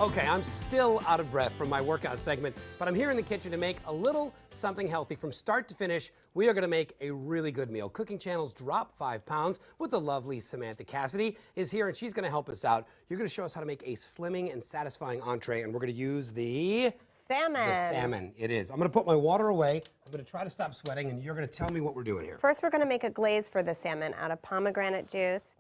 Okay, I'm still out of breath from my workout segment, but I'm here in the kitchen to make a little something healthy from start to finish. We are going to make a really good meal. Cooking Channel's Drop 5 Pounds with the lovely Samantha Cassidy is here, and she's going to help us out. You're going to show us how to make a slimming and satisfying entree, and we're going to use the salmon. The salmon, it is. I'm going to put my water away. I'm going to try to stop sweating, and you're going to tell me what we're doing here. First, we're going to make a glaze for the salmon out of pomegranate juice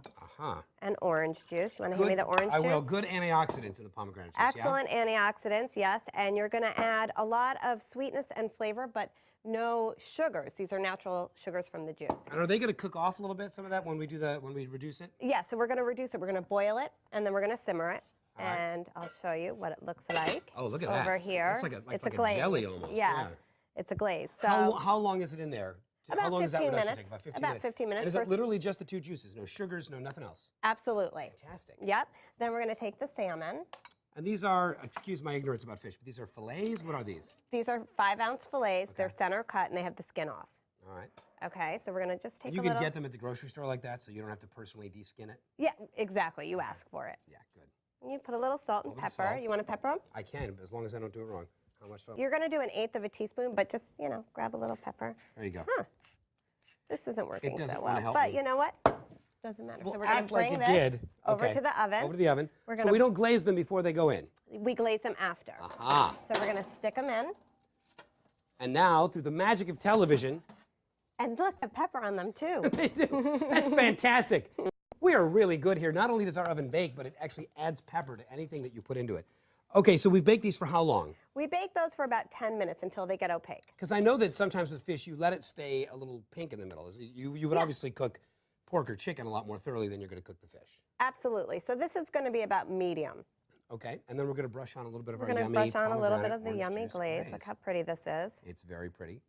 and orange juice. You want to hand me the orange juice? I will. Good antioxidants in the pomegranate juice. Excellent antioxidants, yes. And you're going to add a lot of sweetness and flavor, but no sugars. These are natural sugars from the juice. And are they going to cook off a little bit, some of that, when we reduce it? Yeah, so we're going to reduce it. We're going to boil it, and then we're going to simmer it. And I'll show you what it looks like. Oh, look at that. Over here. It's like a glaze. Jelly almost. Yeah, it's a glaze. So how long is it in there? How long does that reduction take? About 15 minutes. About 15 minutes. And is it literally just the two juices? No sugars, no nothing else? Absolutely. Fantastic. Yep. Then we're going to take the salmon. And these are, excuse my ignorance about fish, but these are fillets? What are these? These are 5-ounce fillets. Okay. They're center cut, and they have the skin off. All right. Okay, so we're going to just take a little. You can get them at the grocery store like that, so you don't have to personally de-skin it? Yeah, exactly. You ask for it. Yeah, good. You put a little salt and pepper. Salt. You want to pepper them? I can, as long as I don't do it wrong. How much salt? You're going to do 1/8 of a teaspoon, but just, you know, grab a little pepper. There you go. Huh. This isn't working so well. Help but me. you know what? Doesn't matter. Well, so we're going to bring like this over to the oven. Over to the oven. So we don't glaze them before they go in? We glaze them after. Aha. So we're going to stick them in. And now, through the magic of television. And look, the pepper on them too. They do. That's fantastic. We are really good here. Not only does our oven bake, but it actually adds pepper to anything that you put into it. Okay, so we bake these for how long? We bake those for about 10 minutes until they get opaque. Because I know that sometimes with fish, you let it stay a little pink in the middle. You would obviously cook pork or chicken a lot more thoroughly than you're going to cook the fish. Absolutely. So this is going to be about medium. Okay, and then we're going to brush on a little bit of our yummy yummy We're going to brush on a little bit of the yummy glaze. Look how pretty this is. It's very pretty.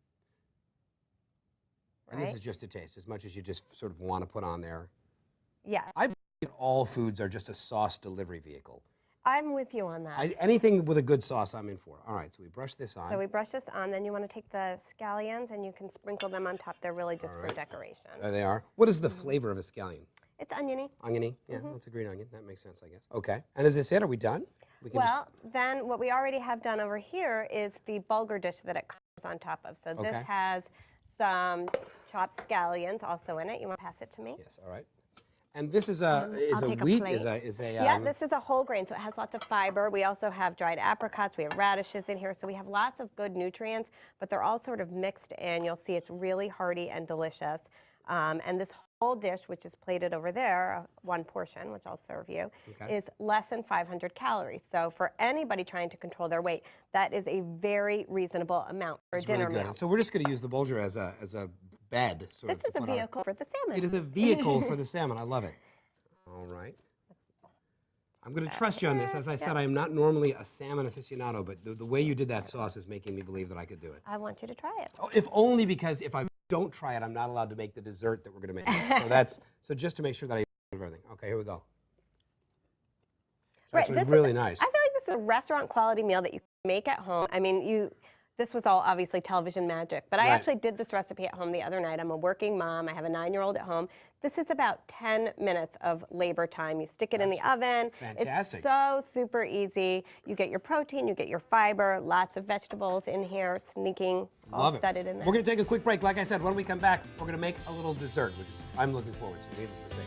Right? And this is just a taste, as much as you just sort of want to put on there. Yes. I believe all foods are just a sauce delivery vehicle. I'm with you on that. Anything with a good sauce, I'm in for. All right, so we brush this on. So we brush this on, then you want to take the scallions and you can sprinkle them on top. They're really just for decoration. There they are. What is the flavor of a scallion? It's oniony. Oniony? Yeah, that's a green onion. That makes sense, I guess. Okay. And is this it? Are we done? Well, then what we already have done over here is the bulgur dish that it comes on top of. So this has some chopped scallions also in it. You want to pass it to me? Yes, all right. And this is a wheat? Yeah, this is a whole grain, so it has lots of fiber. We also have dried apricots. We have radishes in here, so we have lots of good nutrients, but they're all sort of mixed in. You'll see it's really hearty and delicious. And this whole dish, which is plated over there, one portion, which I'll serve you, is less than 500 calories. So for anybody trying to control their weight, that is a very reasonable amount for a dinner meal. So we're just going to use the bulgur as a bed. This is a vehicle for the salmon. It is a vehicle for the salmon. I love it. All right. I'm going to trust you on this. As I said, I am not normally a salmon aficionado, but the way you did that sauce is making me believe that I could do it. I want you to try it. Oh, if only because if I don't try it, I'm not allowed to make the dessert that we're going to make. So just to make sure that I do everything. Okay, here we go. It's actually really nice. I feel like this is a restaurant quality meal that you can make at home. I mean, this was all obviously television magic, but I actually did this recipe at home the other night. I'm a working mom. I have a 9-year-old at home. This is about 10 minutes of labor time. You stick it in the oven. Fantastic. It's so super easy. You get your protein, you get your fiber, lots of vegetables in here, sneaking, all studded in there. We're going to take a quick break. Like I said, when we come back, we're going to make a little dessert, which I'm looking forward to. Needless to say.